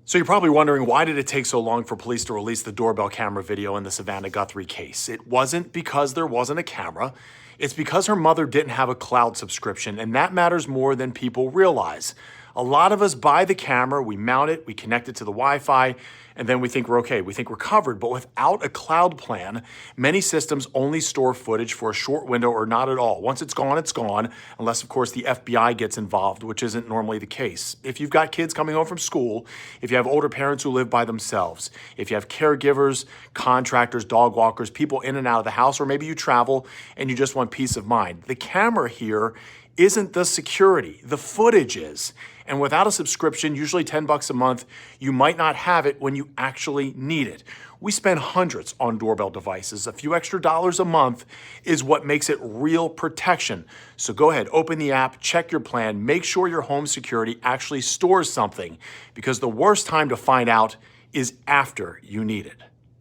So you're probably wondering, why did it take so long for police to release the doorbell camera video in the Savannah Guthrie case? It wasn't because there wasn't a camera. It's because her mother didn't have a cloud subscription, and that matters more than people realize. A lot of us buy the camera, we mount it, we connect it to the Wi-Fi, and then we think we're okay. We think we're covered. But without a cloud plan, many systems only store footage for a short window or not at all. Once it's gone, unless, of course, the FBI gets involved, which isn't normally the case. If you've got kids coming home from school, if you have older parents who live by themselves, if you have caregivers, contractors, dog walkers, people in and out of the house, or maybe you travel and you just want peace of mind, the camera here isn't the security, the footage is. And without a subscription, usually $10 a month, you might not have it when you actually need it. We spend hundreds on doorbell devices. A few extra dollars a month is what makes it real protection. So go ahead, open the app, check your plan, make sure your home security actually stores something, because the worst time to find out is after you need it.